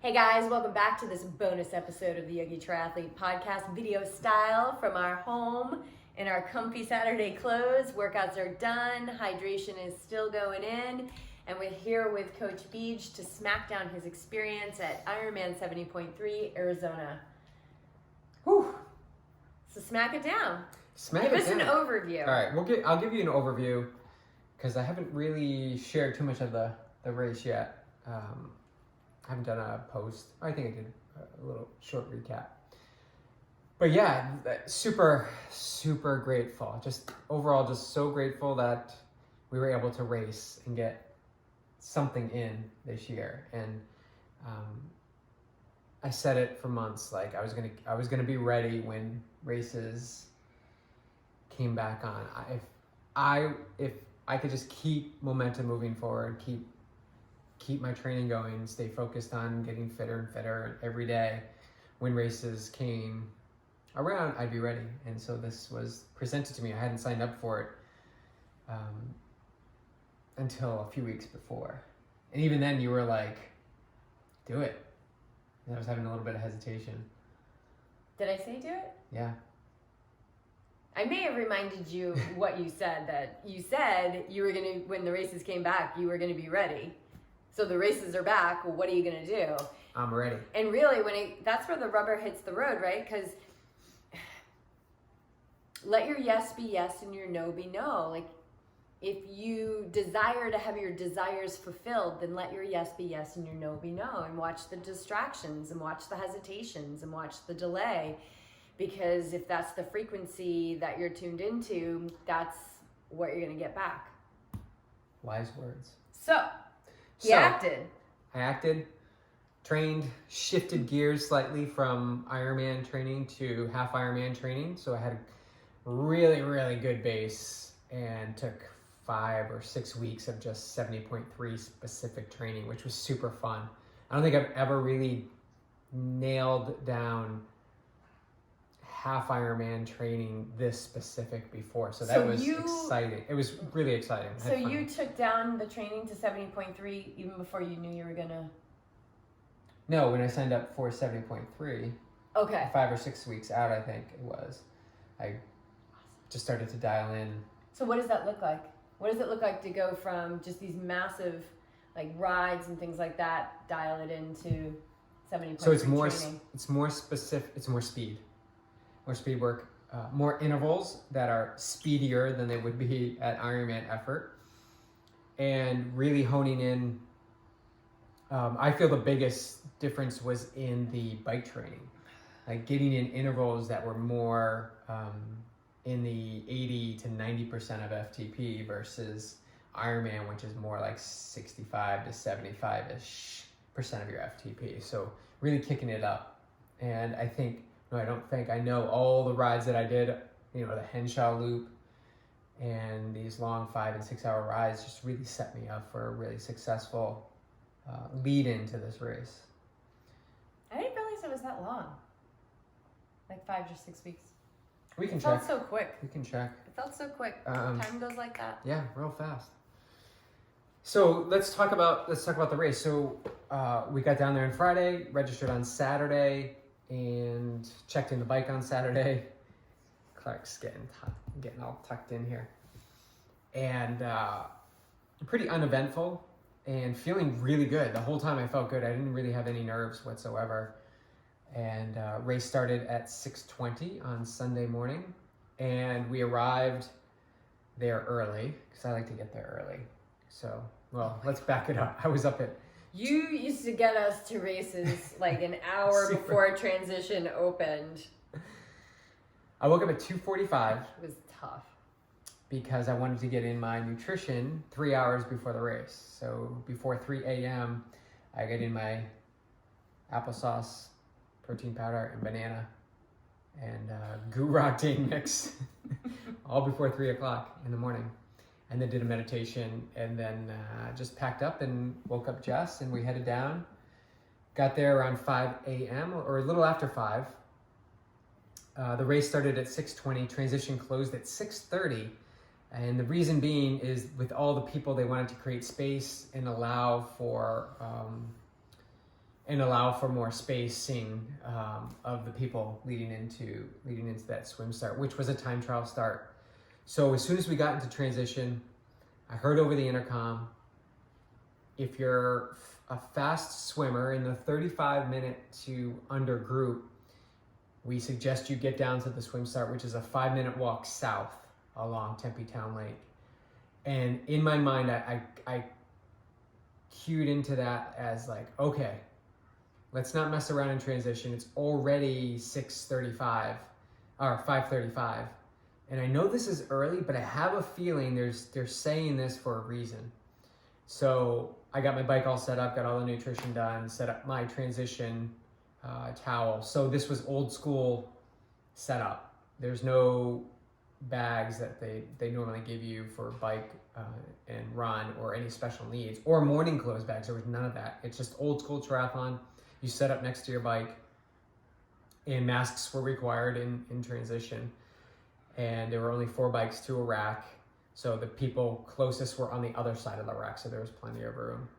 Hey guys, welcome back to this bonus episode of the Yogi Triathlete Podcast, video style from our home in our comfy Saturday clothes. Workouts are done, hydration is still going in, and we're here with Coach Beach to smack down his experience at Ironman 70.3 Arizona. Whew. So smack it down. Give us an overview. All right, I'll give you an overview because I haven't really shared too much of the race yet. I haven't done a post. I think I did a little short recap. But yeah, super, super grateful. Just overall, just so grateful that we were able to race and get something in this year. And I said it for months, like I was gonna be ready when races came back on. If I could just keep momentum moving forward, keep my training going, stay focused on getting fitter and fitter every day. When races came around, I'd be ready. And so this was presented to me. I hadn't signed up for it until a few weeks before. And even then you were like, do it. And I was having a little bit of hesitation. Did I say do it? Yeah. I may have reminded you what you said, that you said you were going to, when the races came back, you were going to be ready. So the races are back. Well, what are you going to do? I'm ready. And really, that's where the rubber hits the road, right? Because let your yes be yes and your no be no. Like, if you desire to have your desires fulfilled, then let your yes be yes and your no be no. And watch the distractions and watch the hesitations and watch the delay. Because if that's the frequency that you're tuned into, that's what you're going to get back. Wise words. So I acted, trained, shifted gears slightly from Ironman training to half Ironman training. So I had a really, really good base and took 5 or 6 weeks of just 70.3 specific training, which was super fun. I don't think I've ever really nailed down half Ironman training this specific before. So that was exciting. It was really exciting. So you took down the training to 70.3 even before you knew you were gonna? No, when I signed up for 70.3, okay, 5 or 6 weeks out, I think it was, I just started to dial in. So what does that look like? What does it look like to go from just these massive like rides and things like that, dial it into 70.3 So it's more, training? it's more specific, it's more speed. More speed work, more intervals that are speedier than they would be at Ironman effort, and really honing in. I feel the biggest difference was in the bike training, like getting in intervals that were more in the 80 to 90% of FTP versus Ironman, which is more like 65 to 75-ish % of your FTP. So really kicking it up, and I think. No, I don't think. I know all the rides that I did, the Henshaw Loop and these long 5 and 6 hour rides just really set me up for a really successful lead into this race. I didn't realize it was that long. Like 5 or 6 weeks. We can check. It felt so quick. We can check. It felt so quick. Time goes like that. Yeah, real fast. So let's talk about the race. So we got down there on Friday, registered on Saturday, and checked in the bike on Saturday. Clark's getting all tucked in here. And pretty uneventful and feeling really good. The whole time I felt good. I didn't really have any nerves whatsoever. And race started at 6:20 on Sunday morning. And we arrived there early, because I like to get there early. So, let's back it up. I was up at... You used to get us to races like an hour before transition opened. I woke up at 2:45. It was tough. Because I wanted to get in my nutrition 3 hours before the race. So before 3 a.m., I get in my applesauce, protein powder, and banana, and goo octane mix, all before 3 o'clock in the morning. And then did a meditation, and then just packed up and woke up Jess, and we headed down. Got there around 5 a.m. or a little after 5. The race started at 6:20, transition closed at 6:30. And the reason being is with all the people, they wanted to create space and allow for and allow for more spacing of the people leading into that swim start, which was a time trial start. So as soon as we got into transition, I heard over the intercom, if you're a fast swimmer in the 35-minute to under group, we suggest you get down to the swim start, which is a 5-minute walk south along Tempe Town Lake. And in my mind, I cued into that as like, okay, let's not mess around in transition. It's already 6:35 or 5:35. And I know this is early, but I have a feeling they're saying this for a reason. So I got my bike all set up, got all the nutrition done, set up my transition towel. So this was old school setup. There's no bags that they normally give you for bike and run or any special needs or morning clothes bags. There was none of that. It's just old school triathlon. You set up next to your bike, and masks were required in transition. And there were only 4 bikes to a rack. So the people closest were on the other side of the rack, so there was plenty of room.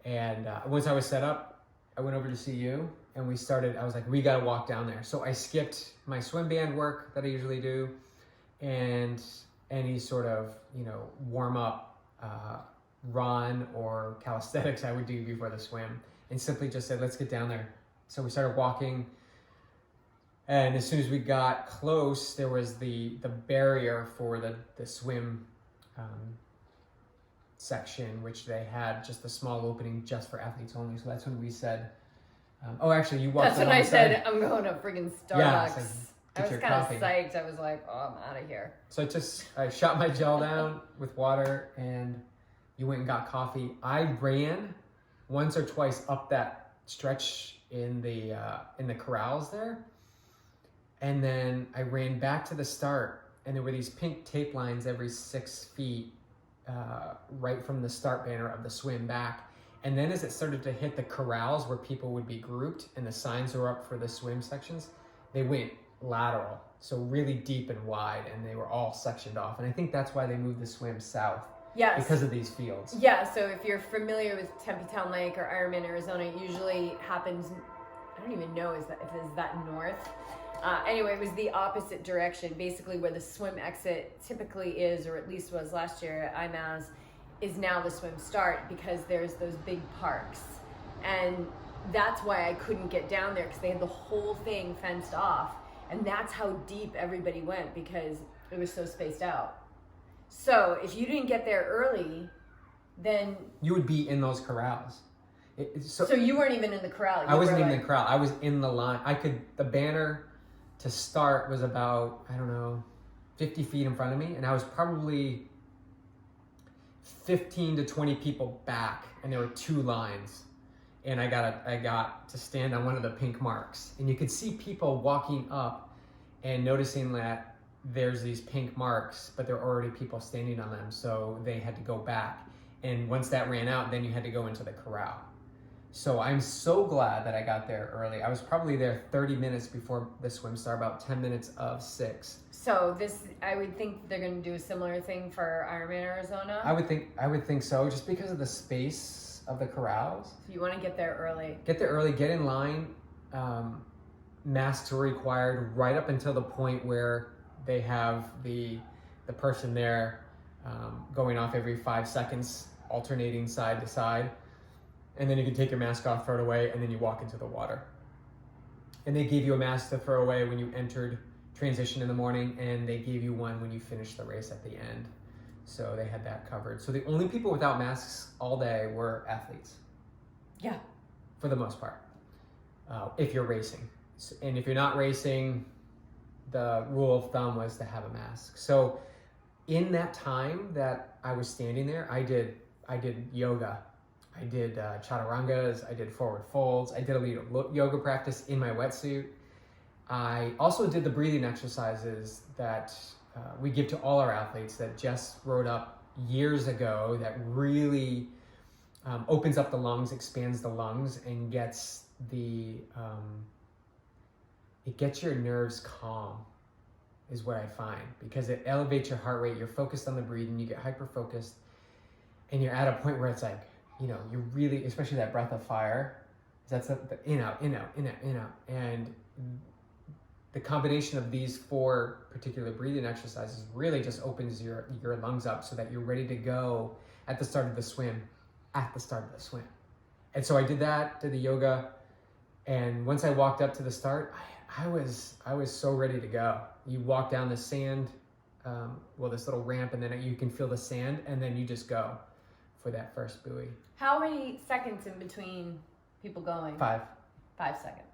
And once I was set up, I went over to see you, and we started. I was like, we gotta walk down there. So I skipped my swim band work that I usually do, and any sort of, warm up run or calisthenics I would do before the swim, and simply just said, let's get down there. So we started walking. And as soon as we got close, there was the barrier for the swim section, which they had just a small opening just for athletes only. So that's when we said, actually, you walked. That's when I said, I'm going to friggin' Starbucks. Yeah, so I was kind of psyched. I was like, oh, I'm out of here. So I shot my gel down with water, and you went and got coffee. I ran once or twice up that stretch in the corrals there. And then I ran back to the start, and there were these pink tape lines every 6 feet right from the start banner of the swim back. And then as it started to hit the corrals where people would be grouped and the signs were up for the swim sections, they went lateral, so really deep and wide, and they were all sectioned off. And I think that's why they moved the swim south. Yes. Because of these fields. Yeah, so if you're familiar with Tempe Town Lake or Ironman, Arizona, it usually happens, I don't even know if it's that north. Anyway, it was the opposite direction. Basically, where the swim exit typically is, or at least was last year at IMAS, is now the swim start, because there's those big parks. And that's why I couldn't get down there, because they had the whole thing fenced off. And that's how deep everybody went, because it was so spaced out. So if you didn't get there early, then... You would be in those corrals. So you weren't even in the corral. I wasn't even in the corral. I was in the line. The banner to start was about, 50 feet in front of me, and I was probably 15 to 20 people back, and there were 2 lines, and I got to stand on one of the pink marks, and you could see people walking up and noticing that there's these pink marks, but there are already people standing on them, so they had to go back, and once that ran out, then you had to go into the corral. So I'm so glad that I got there early. I was probably there 30 minutes before the swim start, about 10 minutes of 6. So I would think they're going to do a similar thing for Ironman Arizona. I would think so, just because of the space of the corrals. So you want to get there early. Get there early, get in line. Masks are required right up until the point where they have the person there going off every 5 seconds, alternating side to side. And then you can take your mask off, throw it away, and then you walk into the water. And they gave you a mask to throw away when you entered transition in the morning, and they gave you one when you finished the race at the end. So they had that covered. So the only people without masks all day were athletes. Yeah. For the most part, if you're racing. And if you're not racing, the rule of thumb was to have a mask. So in that time that I was standing there, I did yoga. I did chaturangas, I did forward folds, I did a little yoga practice in my wetsuit. I also did the breathing exercises that we give to all our athletes that Jess wrote up years ago that really opens up the lungs, expands the lungs, and gets it gets your nerves calm, is what I find, because it elevates your heart rate, you're focused on the breathing, you get hyper-focused, and you're at a point where it's like, you really, especially that breath of fire, That's the in, out, in, out, in, out, in, out. And the combination of these 4 particular breathing exercises really just opens your lungs up so that you're ready to go at the start of the swim, And so I did the yoga. And once I walked up to the start, I was so ready to go. You walk down the sand, this little ramp, and then you can feel the sand, and then you just go for that first buoy. How many seconds in between people going? 5. 5 seconds.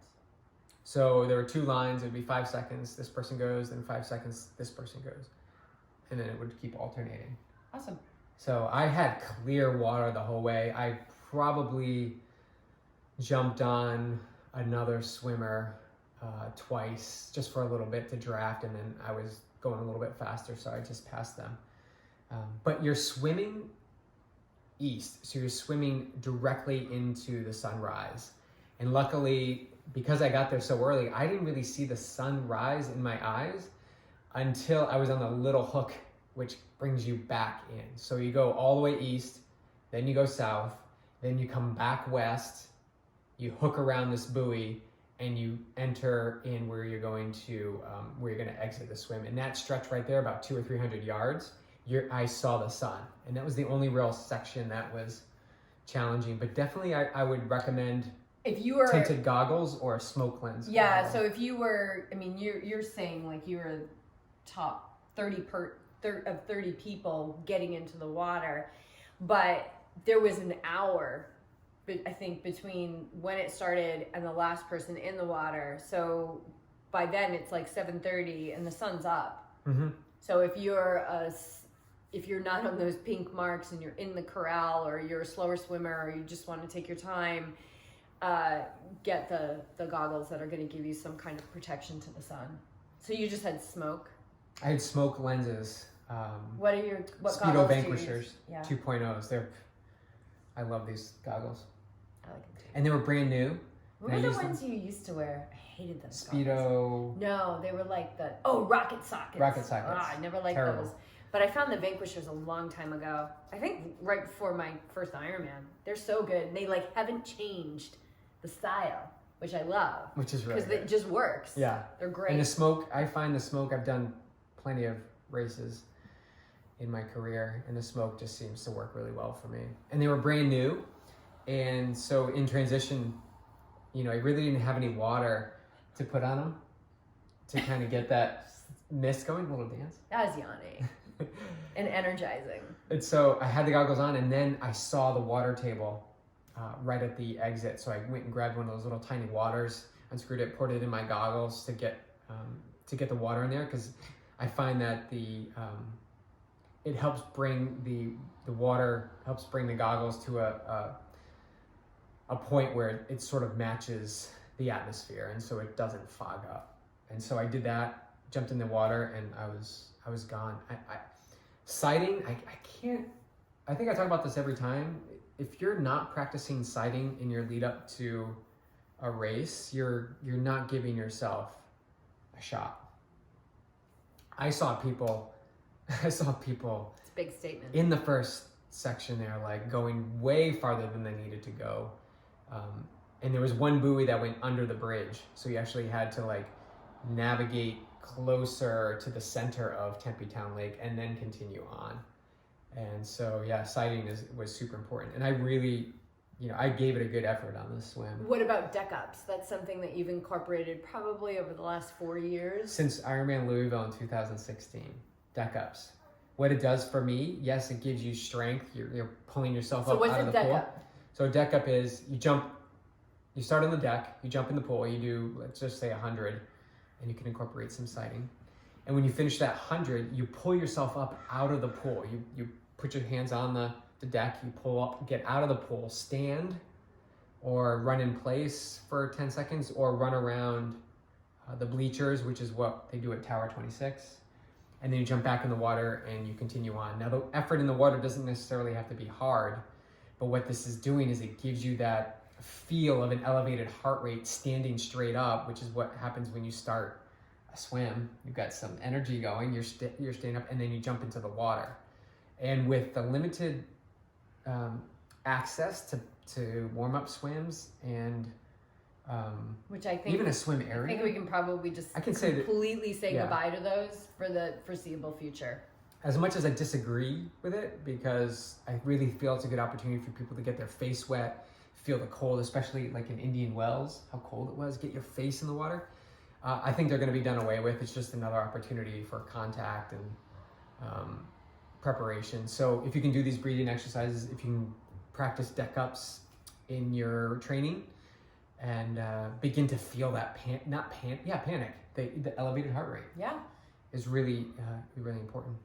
So there were 2 lines. It would be 5 seconds, this person goes, then 5 seconds, this person goes. And then it would keep alternating. Awesome. So I had clear water the whole way. I probably jumped on another swimmer twice just for a little bit to draft, and then I was going a little bit faster, so I just passed them. But you're swimming east, so you're swimming directly into the sunrise. And luckily, because I got there so early, I didn't really see the sunrise in my eyes until I was on the little hook, which brings you back in. So you go all the way east, then you go south, then you come back west, you hook around this buoy, and you enter in where you're going to exit the swim. And that stretch right there, about 200 or 300 yards, I saw the sun. And that was the only real section that was challenging. But definitely I would recommend if you were tinted goggles or a smoke lens. Yeah, so if you were, you're saying like you were top 30 of 30 people getting into the water, but there was an hour, I think, between when it started and the last person in the water. So by then it's like 7:30 and the sun's up. Mm-hmm. So if you're not on those pink marks and you're in the corral, or you're a slower swimmer, or you just want to take your time, get the goggles that are going to give you some kind of protection to the sun. So you just had smoke? I had smoke lenses. What Speedo goggles Vanquishers, yeah. 2.0s. I love these goggles. I like them too. And they were brand new. What were the ones you used to wear? I hated those Speedo. Goggles. No, they were like rocket sockets. Rocket sockets. I never liked Terrible. those. But I found the Vanquishers a long time ago. I think right before my first Ironman. They're so good. They haven't changed the style, which I love. Which is really because it just works. Yeah. They're great. And the smoke, I find the smoke, I've done plenty of races in my career, and the smoke just seems to work really well for me. And they were brand new. And so in transition, I really didn't have any water to put on them to kind of get that mist going. A little dance. That was yawning and energizing. And so I had the goggles on, and then I saw the water table right at the exit. So I went and grabbed one of those little tiny waters, unscrewed it, poured it in my goggles to get the water in there, because I find that it helps bring the water helps bring the goggles to a point where it sort of matches the atmosphere, and so it doesn't fog up. And so I did that, jumped in the water, and I was gone. Sighting, I can't. I think I talk about this every time. If you're not practicing sighting in your lead up to a race, you're not giving yourself a shot. I saw people. It's a big statement. In the first section there, going way farther than they needed to go. And there was one buoy that went under the bridge. So you actually had to navigate closer to the center of Tempe Town Lake and then continue on. And so, yeah, sighting was super important. And I really, I gave it a good effort on this swim. What about deck ups? That's something that you've incorporated probably over the last 4 years. Since Ironman Louisville in 2016, deck ups. What it does for me, yes, it gives you strength. You're pulling yourself up out of the pool. So what's a deck up? So a deck up is you start on the deck, you jump in the pool, you do, let's just say 100, and you can incorporate some sighting. And when you finish that 100, you pull yourself up out of the pool. You put your hands on the deck, you pull up, get out of the pool, stand, or run in place for 10 seconds, or run around the bleachers, which is what they do at Tower 26. And then you jump back in the water and you continue on. Now, the effort in the water doesn't necessarily have to be hard, but what this is doing is it gives you that feel of an elevated heart rate standing straight up, which is what happens when you start a swim. You've got some energy going, you're standing up, and then you jump into the water. And with the limited access to warm-up swims and Which I think even a swim area. I think we can probably just completely say goodbye to those for the foreseeable future. As much as I disagree with it, because I really feel it's a good opportunity for people to get their face wet, feel the cold, especially like in Indian Wells, how cold it was, get your face in the water. I think they're going to be done away with. It's just another opportunity for contact and preparation. So if you can do these breathing exercises, if you can practice deck ups in your training and begin to feel that panic, the elevated heart rate is really really important.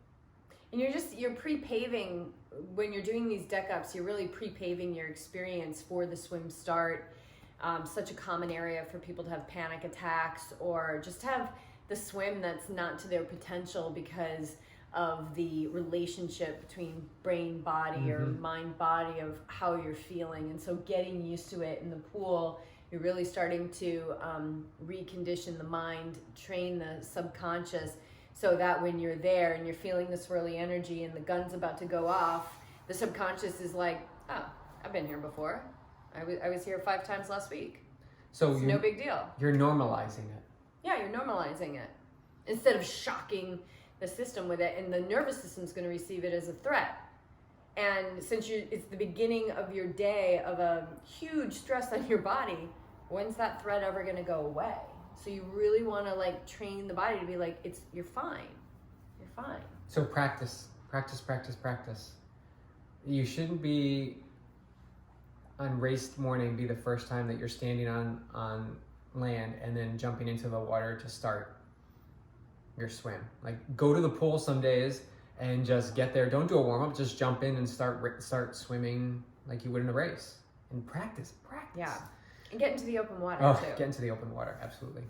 And you're pre-paving, when you're doing these deck ups, you're really pre-paving your experience for the swim start. Such a common area for people to have panic attacks or just have the swim that's not to their potential because of the relationship between brain body or mind body of how you're feeling. And so getting used to it in the pool, you're really starting to recondition the mind, train the subconscious, so that when you're there and you're feeling the swirly energy and the gun's about to go off, the subconscious is like, oh, I've been here before. I was here 5 times last week. So it's no big deal. You're normalizing it. Yeah, you're normalizing it. Instead of shocking the system with it, and the nervous system's going to receive it as a threat. And since it's the beginning of your day of a huge stress on your body, when's that threat ever going to go away? So you really want to like train the body to be like, you're fine. You're fine. So practice. You shouldn't be on race morning be the first time that you're standing on land and then jumping into the water to start your swim. Like go to the pool some days and just get there. Don't do a warm up. Just jump in and start swimming like you would in a race. And practice. Yeah. And get into the open water too. Get into the open water, absolutely.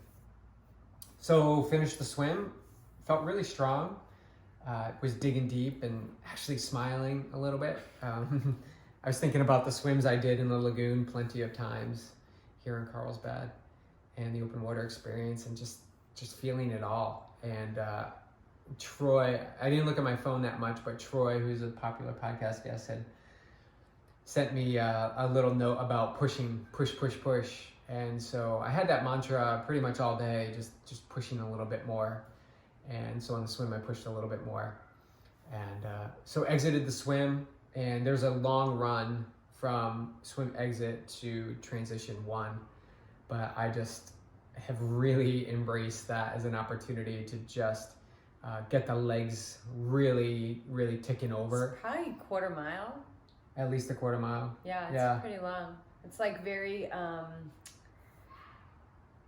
So finished the swim, felt really strong. Was digging deep and actually smiling a little bit. I was thinking about the swims I did in the lagoon plenty of times here in Carlsbad and the open water experience and just feeling it all. And Troy, I didn't look at my phone that much, but Troy, who's a popular podcast guest, had sent me a little note about push. And so I had that mantra pretty much all day, just pushing a little bit more. And so on the swim, I pushed a little bit more. And so exited the swim, and there's a long run from swim exit to transition 1. But I just have really embraced that as an opportunity to just get the legs really, really ticking over. It's probably a quarter mile. At least a quarter mile. Yeah, it's pretty long. It's like very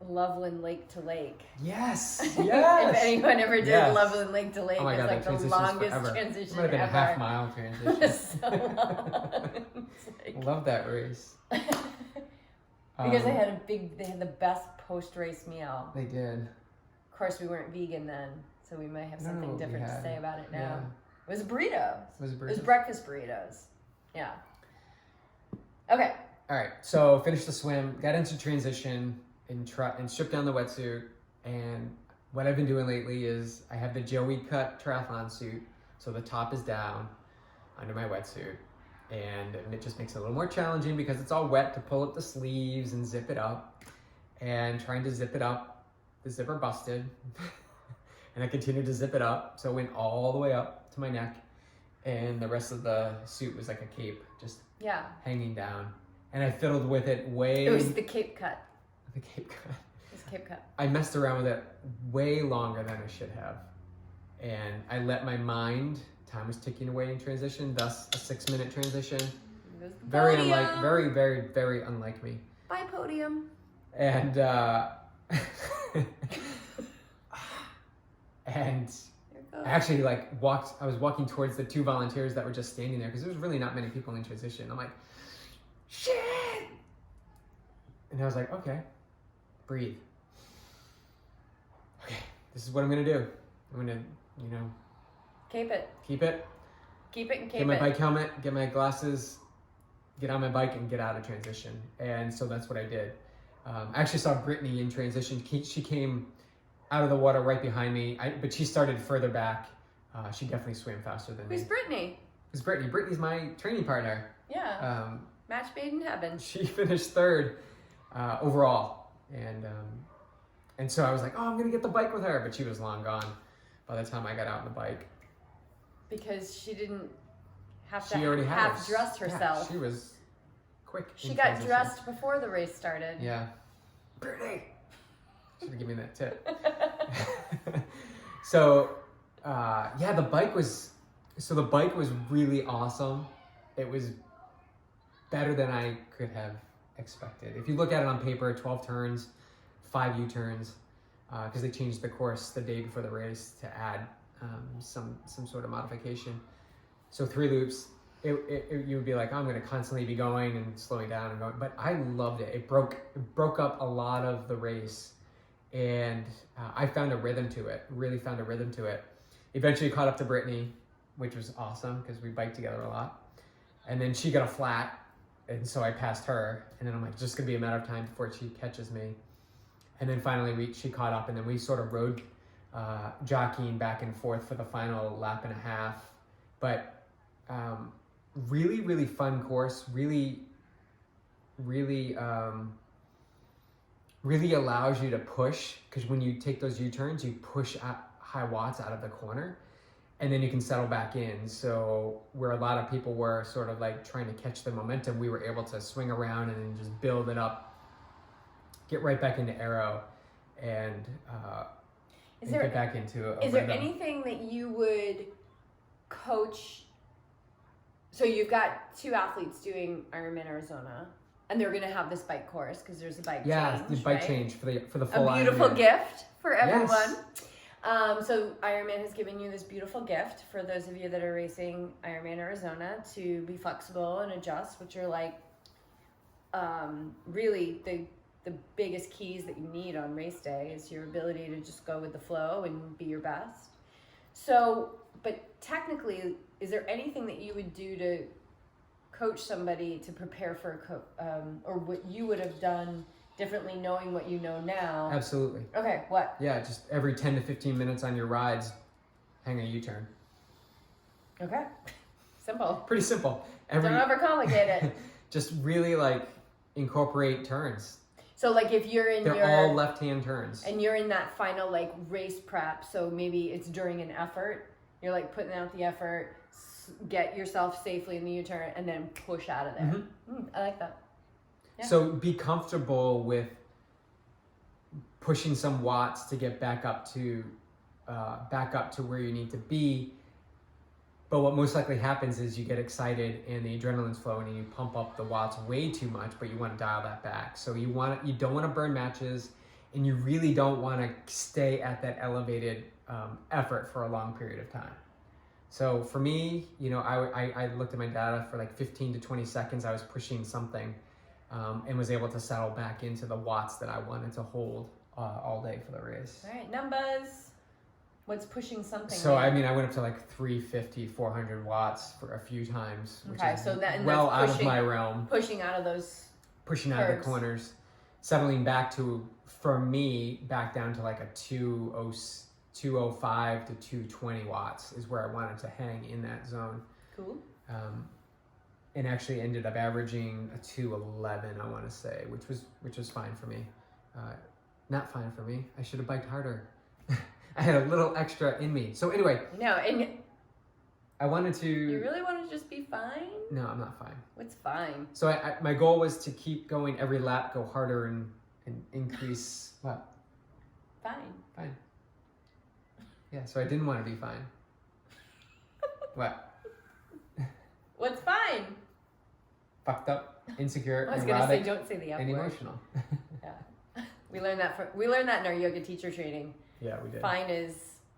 Loveland Lake to Lake. Yes. If anyone ever did Loveland Lake to Lake, oh my God, it's like the longest transition ever. It might have been a half-mile transition. It's so long. It's love that race. Because they had the best post-race meal. They did. Of course, we weren't vegan then, so we might have something different to say about it now. Yeah. It was burritos. It was breakfast burritos. Yeah. Okay. All right. So finished the swim, got into transition, and stripped down the wetsuit. And what I've been doing lately is I have the Joey cut triathlon suit, so the top is down under my wetsuit, and it just makes it a little more challenging because it's all wet to pull up the sleeves and zip it up. And trying to zip it up, the zipper busted, and I continued to zip it up, so it went all the way up to my neck. And the rest of the suit was like a cape, just hanging down. And I fiddled with it It was the cape cut. The cape cut. It was cape cut. I messed around with it way longer than I should have. And I let my mind, time was ticking away in transition, thus a 6-minute transition. Very unlike, very, very, very unlike me. Bye, podium. And, and I actually I was walking towards the 2 volunteers that were just standing there because there was really not many people in transition. I'm like, shit! And I was like, okay, breathe. Okay, this is what I'm gonna do. I'm gonna, Keep it. Keep it and get my bike helmet, get my glasses, get on my bike and get out of transition. And so that's what I did. I actually saw Brittany in transition. She came out of the water right behind me, but she started further back. She definitely swam faster than me. Who's Brittany? It's Brittany. Brittany's my training partner. Yeah. Match made in heaven. She finished 3rd overall. And so I was like, oh, I'm going to get the bike with her. But she was long gone by the time I got out on the bike. Because she didn't have She to already had half dress herself. Yeah, she was quick. She got dressed before the race started. Yeah. Brittany! Should have given me that tip. So, the bike was really awesome. It was better than I could have expected. If you look at it on paper, 12 turns, 5 U-turns, because they changed the course the day before the race to add some sort of modification. So 3 loops, you would be like, oh, I'm going to constantly be going and slowing down and going. But I loved it. It broke up a lot of the race, and I found a rhythm to it. Really found a rhythm to it. Eventually caught up to Brittany, which was awesome because we biked together a lot. And then she got a flat, and so I passed her. And then I'm like, it's just going to be a matter of time before she catches me. And then finally she caught up, and then we sort of rode jockeying back and forth for the final lap and a half. But really, really fun course. Really allows you to push, because when you take those U-turns, you push high watts out of the corner, and then you can settle back in. So where a lot of people were sort of like trying to catch the momentum, we were able to swing around and then just build it up, get right back into aero, and get back into a Is there anything that you would coach? So you've got 2 athletes doing Ironman Arizona, and they're going to have this bike course because there's a bike change. Yeah, the bike right? change for the full a beautiful Ironman. gift for everyone. Yes. So Ironman has given you this beautiful gift for those of you that are racing Ironman Arizona to be flexible and adjust, which are like really the biggest keys that you need on race day is your ability to just go with the flow and be your best. So, but technically, is there anything that you would do to coach somebody to prepare for or what you would have done differently knowing what you know now? Absolutely. Okay, what? Yeah, just every 10 to 15 minutes on your rides, hang a U-turn. Okay. Simple. Pretty simple. Don't overcomplicate it. Just really like incorporate turns. So like if you're in They're all left-hand turns. And you're in that final like race prep, so maybe it's during an effort, you're like putting out the effort, get yourself safely in the U-turn, and then push out of there. Mm-hmm. I like that. Yeah. So be comfortable with pushing some watts to get back up to where you need to be. But what most likely happens is you get excited and the adrenaline's flowing and you pump up the watts way too much, but you want to dial that back. So you don't want to burn matches, and you really don't want to stay at that elevated effort for a long period of time. So for me, I looked at my data for like 15 to 20 seconds. I was pushing something and was able to settle back into the watts that I wanted to hold all day for the race. All right, numbers. What's pushing something? So, I mean, I went up to like 350, 400 watts for a few times, which is so well out of my realm. Pushing out of those Pushing out of the corners. Settling back to, for me, back down to like a 205 to 220 watts is where I wanted to hang in that zone. Cool. And actually ended up averaging a 211, I want to say, which was fine for me. Not fine for me. I should have biked harder. I had a little extra in me. So anyway. No, and I wanted to... You really want to just be fine? No, I'm not fine. What's fine? So my goal was to keep going every lap, go harder and increase... What? Fine. Yeah, so I didn't want to be fine. What? What's fine? Fucked up, insecure, I was neurotic, going to say, don't say the F and word. emotional. Yeah. We learned that in our yoga teacher training. Yeah, we did. Fine is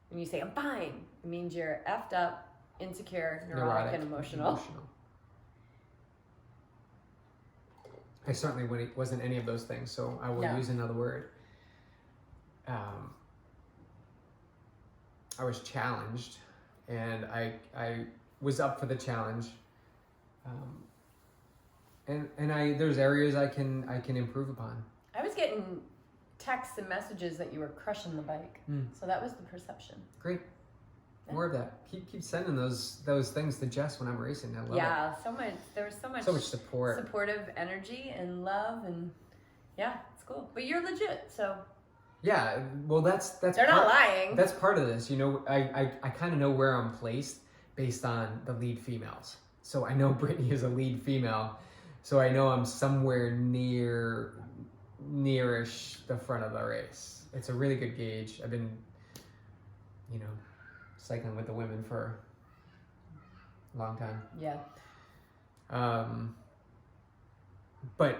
when you say I'm fine, it means you're effed up, insecure, neurotic and emotional. I certainly wasn't any of those things, so I will use another word. I was challenged, and I was up for the challenge. And there's areas I can improve upon. I was getting texts and messages that you were crushing the bike, so that was the perception. Great, more of that. Keep sending those things to Jess when I'm racing. I love it. Yeah, so much. There was so much support, supportive energy and love, and Yeah, it's cool. But you're legit, so. Yeah, well, that's They're not lying. That's part of this. You know, I kind of know where I'm placed based on the lead females. So I know Brittany is a lead female, so I know I'm somewhere nearish the front of the race. It's a really good gauge. I've been, you know, cycling with the women for a long time. Yeah. But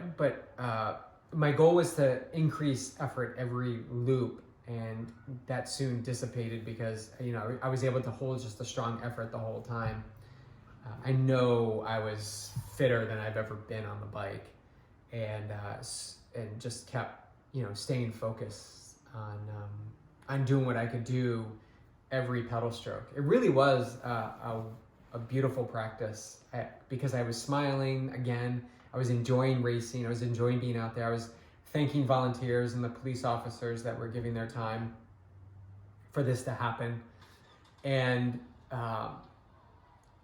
my goal was to increase effort every loop, and that soon dissipated because, you know, I was able to hold just a strong effort the whole time. I know I was fitter than I've ever been on the bike, and just kept, you know, staying focused on doing what I could do every pedal stroke. It really was a beautiful practice because I was smiling again. I was enjoying racing. I was enjoying being out there. I was thanking volunteers and the police officers that were giving their time for this to happen, and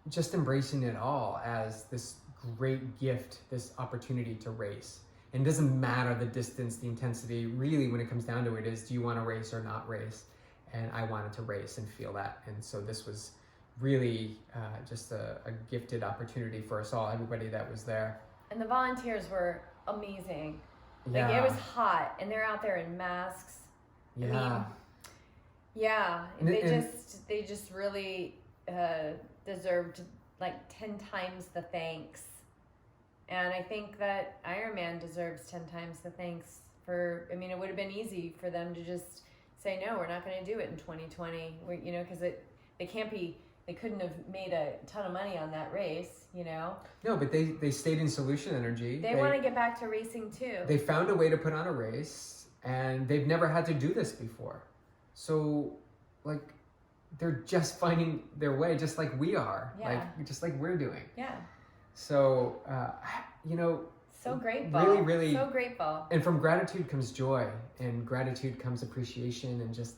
just embracing it all as this great gift, this opportunity to race. And it doesn't matter the distance, the intensity. Really, when it comes down to it, is do you want to race or not race? And I wanted to race and feel that. And so this was really just a gifted opportunity for us all, everybody that was there. And the volunteers were amazing. Yeah. Like, it was hot, and they're out there in masks. Yeah. I mean, yeah, they just really deserved like 10 times the thanks. And I think that Ironman deserves 10 times the thanks for, I mean, it would have been easy for them to just say, no, we're not going to do it in 2020. You know, because they couldn't have made a ton of money on that race, you know? No, but they stayed in Solution Energy. They want to get back to racing too. They found a way to put on a race, and they've never had to do this before. So, like, they're just finding their way, just like we are. Yeah. Like, just like we're doing. Yeah. So, you know, so grateful. Really, really. So grateful. And from gratitude comes joy, and gratitude comes appreciation, and just,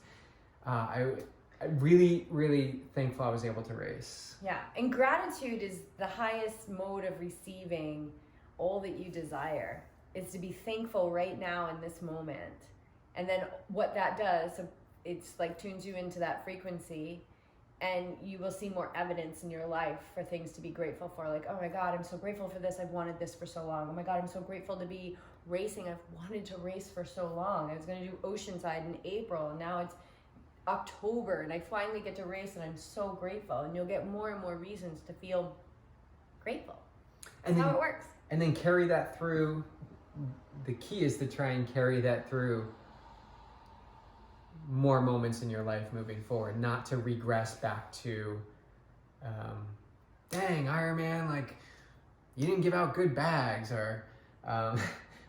I'm really, really thankful I was able to race. Yeah, and gratitude is the highest mode of receiving all that you desire, is to be thankful right now in this moment. And then what that does, it's like tunes you into that frequency, and you will see more evidence in your life for things to be grateful for. Like, oh my God, I'm so grateful for this. I've wanted this for so long. Oh my God, I'm so grateful to be racing. I've wanted to race for so long. I was going to do Oceanside in April, and now it's October, and I finally get to race, and I'm so grateful. And you'll get more and more reasons to feel grateful. That's how it works. And then carry that through. The key is to try and carry that through more moments in your life moving forward, not to regress back to, dang, Ironman, like, you didn't give out good bags, or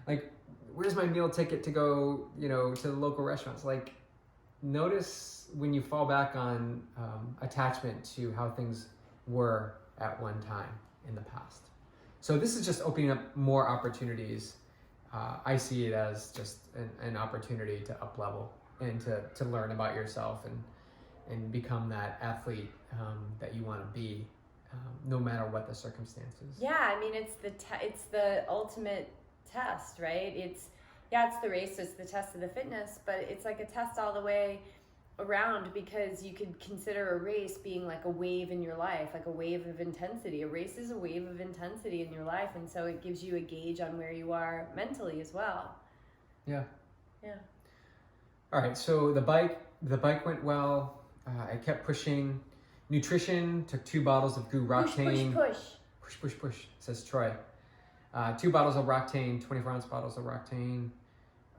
like, where's my meal ticket to go, you know, to the local restaurants? Like, notice when you fall back on attachment to how things were at one time in the past. So this is just opening up more opportunities. I see it as just an opportunity to up level and to learn about yourself and become that athlete that you want to be, no matter what the circumstances. Yeah, I mean, it's the ultimate test, right? It's the race, it's the test of the fitness, but it's like a test all the way around, because you could consider a race being like a wave in your life, like a wave of intensity. A race is a wave of intensity in your life, and so it gives you a gauge on where you are mentally as well. Yeah. Yeah. All right, so the bike went well. I kept pushing. Nutrition, took 2 bottles of Goo Roctane. Push, says Troy. 2 bottles of Roctane, 24-ounce bottles of Roctane,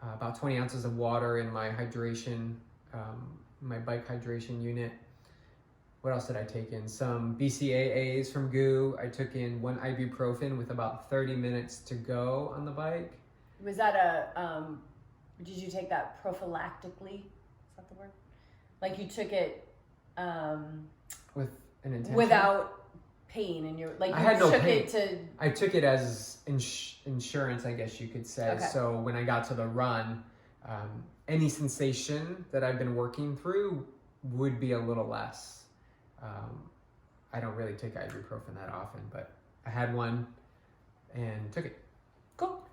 about 20 ounces of water in my hydration, my bike hydration unit. What else did I take in? Some BCAAs from Goo. I took in 1 ibuprofen with about 30 minutes to go on the bike. Was that did you take that prophylactically? Is that the word? Like, you took it with an intention? Without pain, and you're like, you I had no took pain. it to... I took it as insurance, I guess you could say. Okay. So when I got to the run, any sensation that I've been working through would be a little less. I don't really take ibuprofen that often, but I had one and took it. Cool.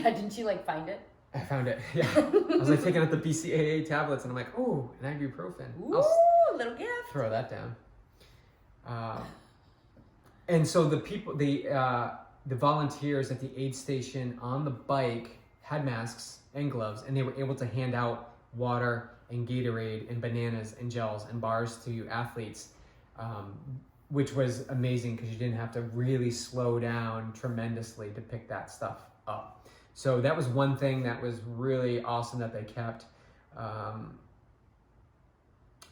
Yeah, didn't you like find it? I found it. Yeah. I was like taking out the BCAA tablets and I'm like, oh, an ibuprofen. Ooh, little gift. Throw that down. And so the people, the volunteers at the aid station on the bike had masks and gloves, and they were able to hand out water and Gatorade and bananas and gels and bars to athletes, which was amazing because you didn't have to really slow down tremendously to pick that stuff up. So that was one thing that was really awesome that they kept.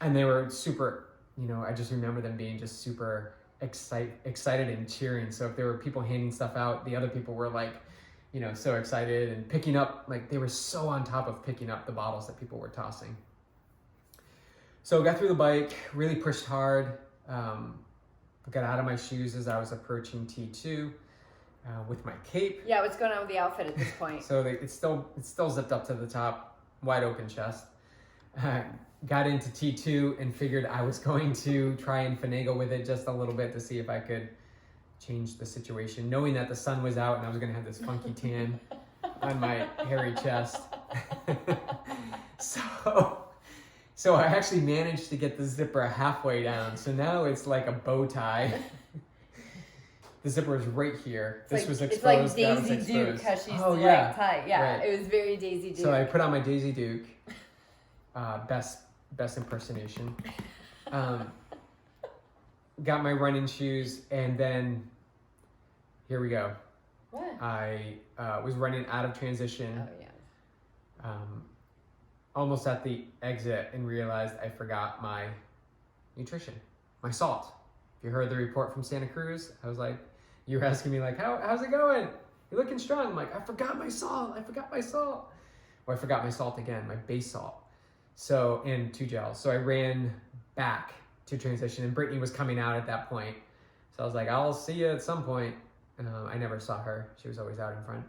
And they were super, I just remember them being just super excited and cheering. So if there were people handing stuff out, the other people were like, so excited and picking up, like they were so on top of picking up the bottles that people were tossing. So got through the bike, really pushed hard. Got out of my shoes as I was approaching T2 with my cape. Yeah, what's going on with the outfit at this point? So it's still zipped up to the top, wide open chest. Got into T2 and figured I was going to try and finagle with it just a little bit to see if I could change the situation, knowing that the sun was out and I was going to have this funky tan on my hairy chest. So I actually managed to get the zipper halfway down. So now it's like a bow tie. The zipper is right here. This was exposed. It's like Daisy Duke, how she used to like tie. Yeah, right. It was very Daisy Duke. So I put on my Daisy Duke. Best impersonation. Got my running shoes, and then here we go. What? I was running out of transition. Oh yeah. Almost at the exit, and realized I forgot my nutrition, my salt. If you heard the report from Santa Cruz, I was like, you were asking me like, how's it going? You're looking strong. I'm like, I forgot my salt. Well, I forgot my salt again, my base salt. So, and 2 gels. So I ran back to transition, and Brittany was coming out at that point. So I was like, I'll see you at some point. I never saw her. She was always out in front.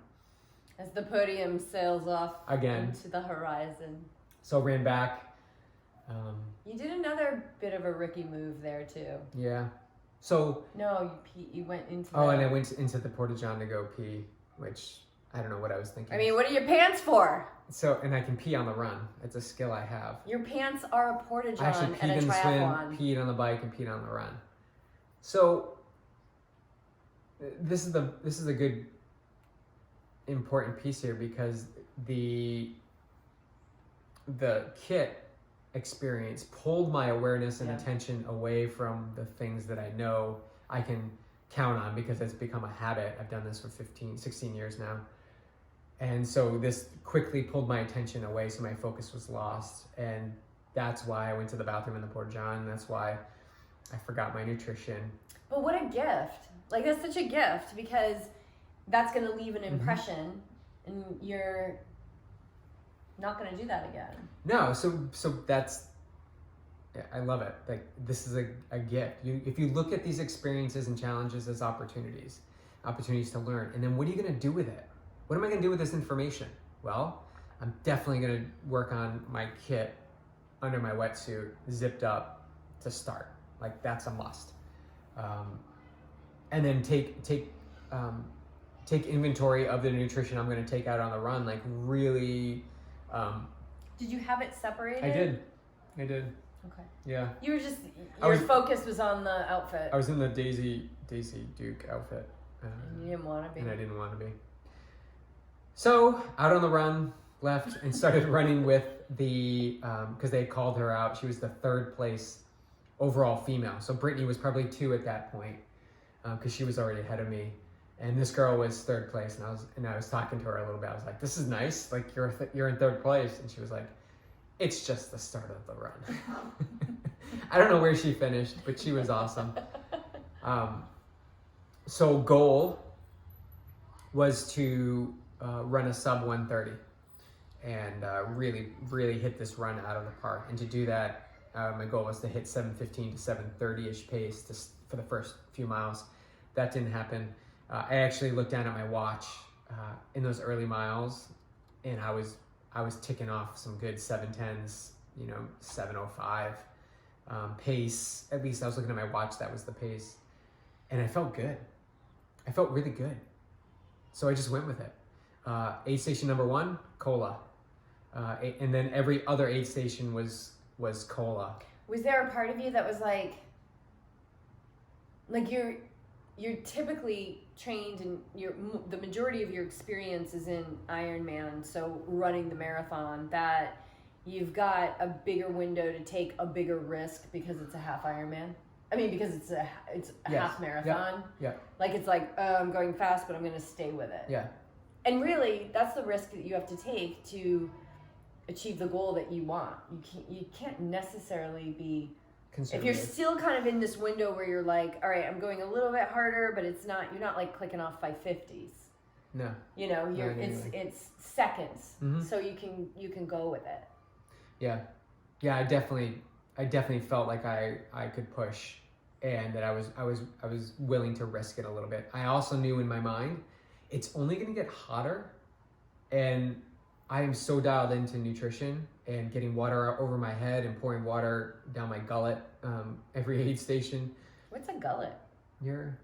As the podium sails off again into the horizon. So ran back. You did another bit of a Ricky move there too. Yeah. So. No, you went into. Oh, and I went into the Porta-John to go pee, which I don't know what I was thinking. I mean, what are your pants for? So, and I can pee on the run. It's a skill I have. Your pants are a Porta-John I actually and a peed in the triathlon. swim, peed on the bike, and peed on the run. So this is a good important piece here, because the kit experience pulled my awareness and attention away from the things that I know I can count on, because it's become a habit. I've done this for 16 years now. And so this quickly pulled my attention away, so my focus was lost. And that's why I went to the bathroom in the Porta-John. That's why I forgot my nutrition. But what a gift. Like, that's such a gift, because that's going to leave an impression, and you're not going to do that again. No, so that's, I love it. Like, this is a gift. If you look at these experiences and challenges as opportunities to learn, and then what are you going to do with it? What am I going to do with this information? Well, I'm definitely going to work on my kit under my wetsuit, zipped up to start. Like, that's a must. And then take inventory of the nutrition I'm going to take out on the run. Like, really. Did you have it separated? I did. Okay. Yeah. You were just, your focus was on the outfit. I was in the Daisy Duke outfit. And you didn't want to be. And I didn't want to be. So, out on the run, left and started running with the, because they had called her out. She was the 3rd place overall female. So Brittany was probably 2 at that point, because she was already ahead of me. And this girl was 3rd place, and I was talking to her a little bit. I was like, "This is nice. Like, you're in 3rd place," and she was like, "It's just the start of the run." I don't know where she finished, but she was awesome. So goal was to run a sub 130 and really hit this run out of the park. And to do that, my goal was to hit 7:15 to 7:30-ish pace for the first few miles. That didn't happen. I actually looked down at my watch in those early miles, and I was ticking off some good 7:10s, 7:05 pace. At least I was looking at my watch, that was the pace. And I felt good. I felt really good. So I just went with it. Aid station number 1, cola. And then every other aid station was cola. Was there a part of you that was like you're typically trained and the majority of your experience is in Ironman, so running the marathon, that you've got a bigger window to take a bigger risk because it's a half Ironman? I mean, because it's a half marathon. Yeah. Like, it's like, I'm going fast, but I'm going to stay with it. Yeah. And really, that's the risk that you have to take to achieve the goal that you want. You can't necessarily be, if you're still kind of in this window where you're like, all right, I'm going a little bit harder, but you're not like clicking off 550s. No. You know, it's seconds, so you can go with it. Yeah. I definitely felt like I could push, and that I was willing to risk it a little bit. I also knew in my mind, it's only going to get hotter, and I am so dialed into nutrition and getting water over my head and pouring water down my gullet every aid station. What's a gullet? Your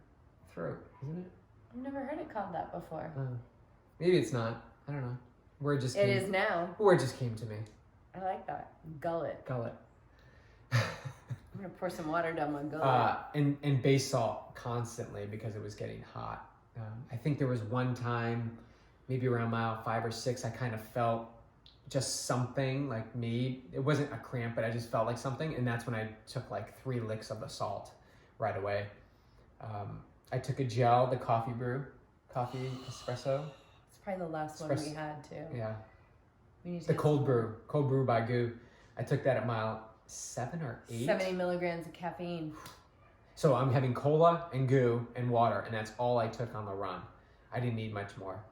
throat, isn't it? I've never heard it called that before. Maybe it's not. I don't know. It is now. Word just came to me. I like that. Gullet. I'm gonna pour some water down my gullet. And base salt constantly because it was getting hot. I think there was one time, maybe around mile 5 or 6, I kind of felt just something like me. It wasn't a cramp, but I just felt like something, and that's when I took like 3 licks of the salt right away. I took a gel, the coffee espresso. It's probably the last one we had too. Yeah. The cold brew by Goo. I took that at mile 7 or 8. 70 milligrams of caffeine. So I'm having cola and Goo and water, and that's all I took on the run. I didn't need much more.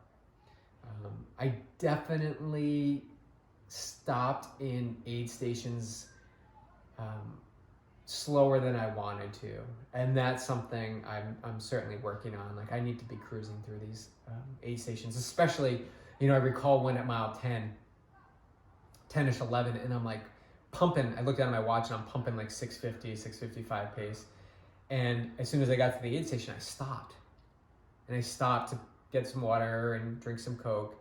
I definitely stopped in aid stations slower than I wanted to, and that's something I'm certainly working on. Like, I need to be cruising through these aid stations, especially, I recall one at mile 10-ish, 11, and I'm like pumping. I looked down at my watch and I'm pumping like 650, 655 pace. And as soon as I got to the aid station, I stopped. And I stopped to get some water and drink some Coke.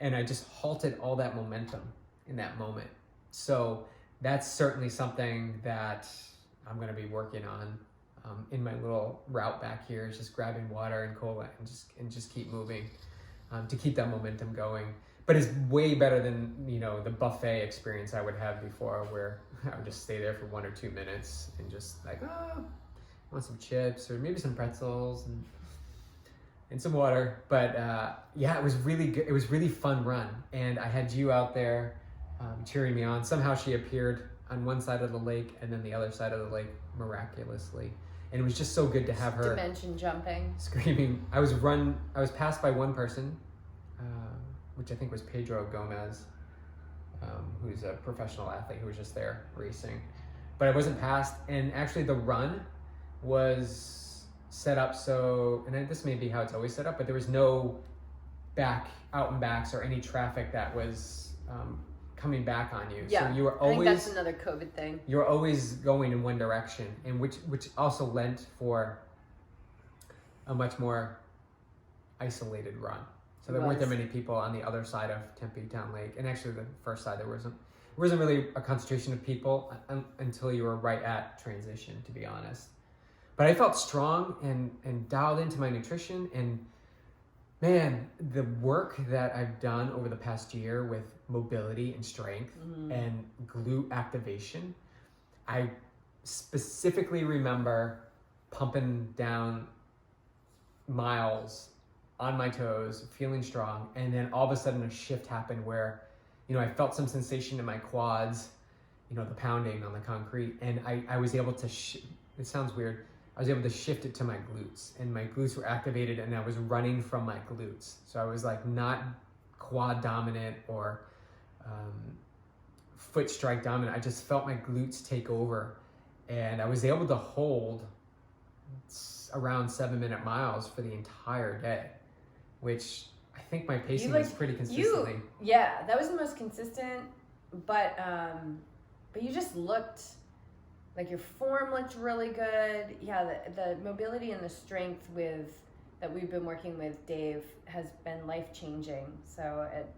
And I just halted all that momentum in that moment. So that's certainly something that I'm going to be working on in my little route back here, is just grabbing water and cola and just keep moving to keep that momentum going. But it's way better than, the buffet experience I would have before, where I would just stay there for 1 or 2 minutes and just like, I want some chips or maybe some pretzels and some water. But it was really good. It was really fun run. And I had you out there cheering me on. Somehow she appeared on one side of the lake and then the other side of the lake miraculously. And it was just so good to have her dimension jumping, screaming. I was passed by one person, which I think was Pedro Gomez, who's a professional athlete who was just there racing. But I wasn't passed, and actually the run was set up so, and this may be how it's always set up, but there was no out and backs or any traffic that was coming back on you. Yeah, so you were always, I think that's another COVID thing. You were always going in one direction, and which also lent for a much more isolated run. So there weren't that many people on the other side of Tempe Town Lake. And actually the first side, there wasn't really a concentration of people until you were right at transition, to be honest. But I felt strong and dialed into my nutrition. And man, the work that I've done over the past year with mobility and strength and glute activation, I specifically remember pumping down miles on my toes, feeling strong, and then all of a sudden a shift happened where, I felt some sensation in my quads, the pounding on the concrete, and I was able to, it sounds weird, I was able to shift it to my glutes, and my glutes were activated, and I was running from my glutes. So I was like not quad dominant or foot strike dominant. I just felt my glutes take over, and I was able to hold around 7-minute miles for the entire day, which I think my pacing was pretty consistently. That was the most consistent, but you just looked like your form looked really good. Yeah, the mobility and the strength with that we've been working with, Dave, has been life-changing. So at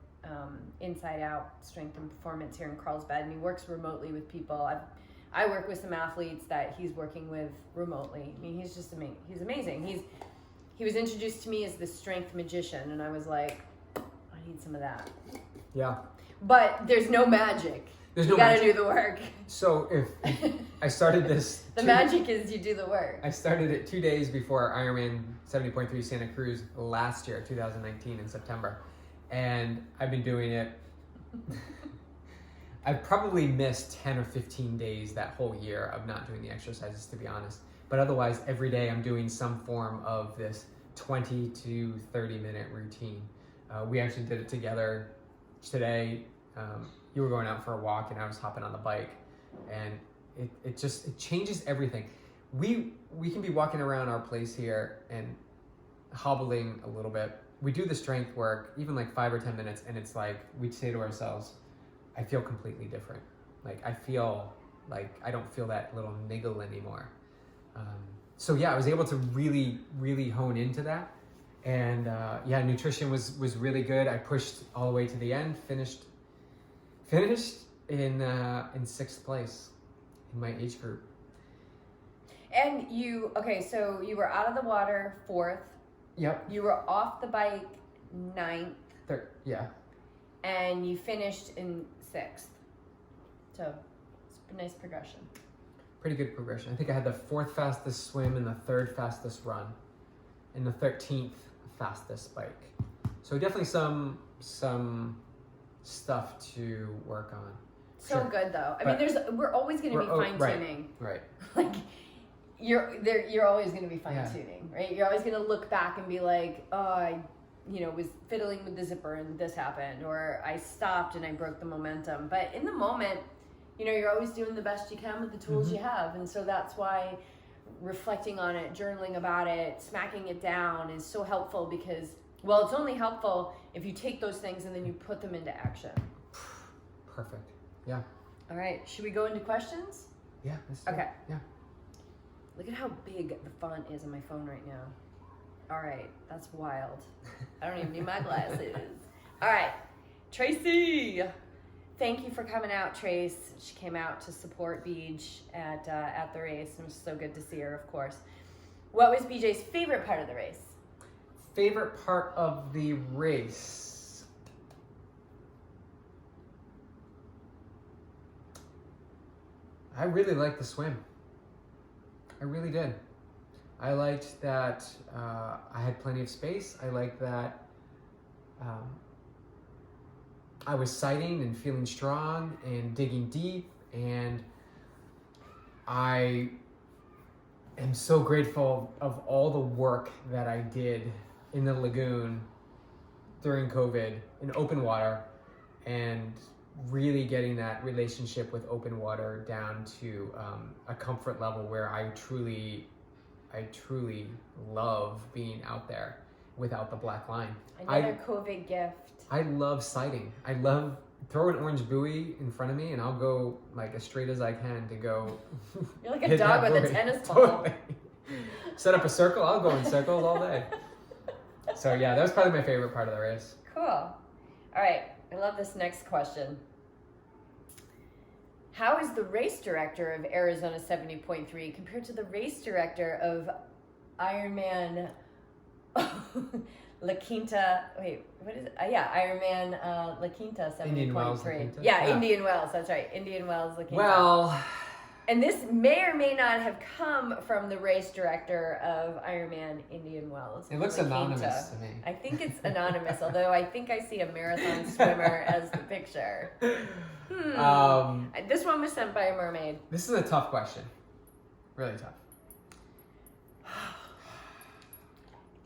Inside Out Strength and Performance here in Carlsbad, and he works remotely with people. I work with some athletes that he's working with remotely. I mean, he's just amazing. He's amazing. He was introduced to me as the strength magician, and I was like, I need some of that. Yeah. But there's no magic. There's you no gotta magic. do the work. So if I started this... The magic is you do the work. I started it 2 days before Ironman 70.3 Santa Cruz last year, 2019 in September. And I've been doing it. I've probably missed 10 or 15 days that whole year of not doing the exercises, to be honest. But otherwise, every day I'm doing some form of this 20 to 30 minute routine. We actually did it together today. You were going out for a walk and I was hopping on the bike, and it changes everything. We can be walking around our place here and hobbling a little bit. We do the strength work, even like 5 or 10 minutes, and it's like we'd say to ourselves, I feel completely different. Like I feel like I don't feel that little niggle anymore. So yeah, I was able to really, really hone into that. And yeah, nutrition was really good. I pushed all the way to the end, finished in 6th place in my age group. And so you were out of the water 4th. Yep. You were off the bike 9th. Yeah. And you finished in 6th. So it's a nice progression. Pretty good progression. I think I had the 4th fastest swim and the 3rd fastest run and the 13th fastest bike. So definitely some stuff to work on. So Sure. good though. I mean, we're always going to be fine tuning. Right. Like you're always going to be fine tuning, right? You're always going to look back and be like, oh, I was fiddling with the zipper and this happened, or I stopped and I broke the momentum. But in the moment, you're always doing the best you can with the tools you have. And so that's why reflecting on it, journaling about it, smacking it down is so helpful, because, well, it's only helpful if you take those things and then you put them into action. Perfect. Yeah. All right. Should we go into questions? Yeah. Okay. Yeah. Look at how big the font is on my phone right now. All right. That's wild. I don't even need my glasses. All right. Tracy. Thank you for coming out, Trace. She came out to support Beej at the race, and it was so good to see her, of course. What was BJ's favorite part of the race? Favorite part of the race? I really liked the swim. I really did. I liked that I had plenty of space. I liked that I was sighting and feeling strong and digging deep, and I am so grateful of all the work that I did in the lagoon during COVID in open water, and really getting that relationship with open water down to a comfort level where I truly love being out there without the black line. Another COVID gift. I love sighting. I love throw an orange buoy in front of me and I'll go like as straight as I can to go. You're like a dog with a tennis ball. Totally. Set up a circle, I'll go in circles all day. So yeah, that was probably my favorite part of the race. Cool. All right. I love this next question. How is the race director of Arizona 70.3 compared to the race director of Ironman La Quinta? Wait, what is it? Ironman La Quinta 70.3. Indian Wells, La Quinta. Yeah, Indian Wells. That's right. Indian Wells La Quinta. Well, and this may or may not have come from the race director of Ironman Indian Wells. it looks La Quinta. anonymous to me. I think it's anonymous, although I think I see a marathon swimmer as the picture. This one was sent by a mermaid. This is a tough question. Really tough.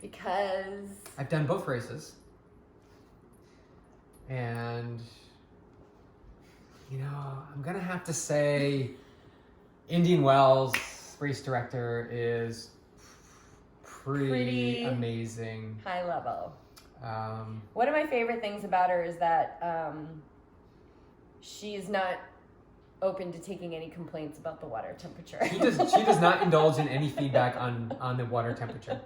Because I've done both races. And, I'm going to have to say Indian Wells race director is pretty amazing. High level. One of my favorite things about her is that she is not open to taking any complaints about the water temperature. She does not indulge in any feedback on the water temperature.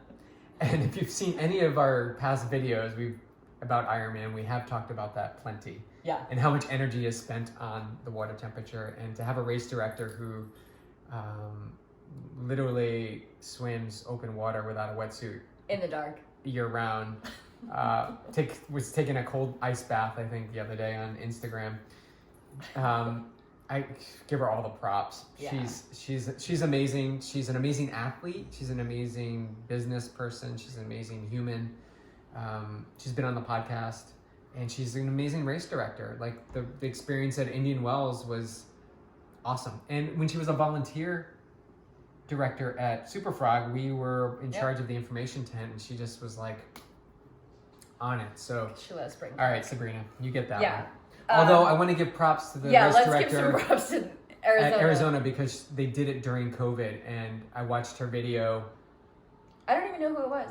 And if you've seen any of our past videos about Ironman, we have talked about that plenty. Yeah. And how much energy is spent on the water temperature. And to have a race director who literally swims open water without a wetsuit. In the dark. Year round. Was taking a cold ice bath, I think, the other day on Instagram. I give her all the props. Yeah. She's amazing. She's an amazing athlete. She's an amazing business person. She's an amazing human. She's been on the podcast, and she's an amazing race director. Like the experience at Indian Wells was awesome. And when she was a volunteer director at Superfrog, we were in charge of the information tent, and she just was like on it. So she loves spring. All right, Sabrina, you get that one. Um, Although I want to give props to the race let's director give some props to at Arizona, because they did it during COVID, and I watched her video. I don't even know who it was.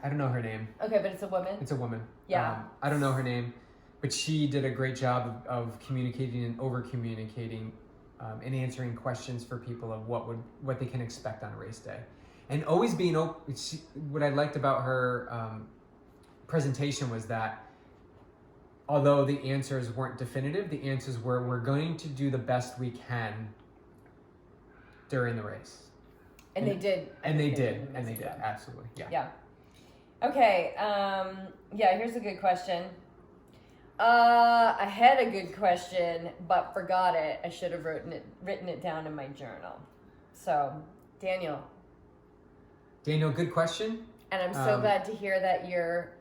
I don't know her name. Okay, but it's a woman. It's a woman. Yeah. I don't know her name, but she did a great job of communicating and over communicating, and answering questions for people of what they can expect on a race day, and always being open. What I liked about her presentation was that although the answers weren't definitive, the answers were, we're going to do the best we can during the race. And they did. And they did. Absolutely. Yeah. Yeah. Okay. Here's a good question. I had a good question, but forgot it. I should have written it down in my journal. So, Daniel, good question. And I'm so glad to hear that you're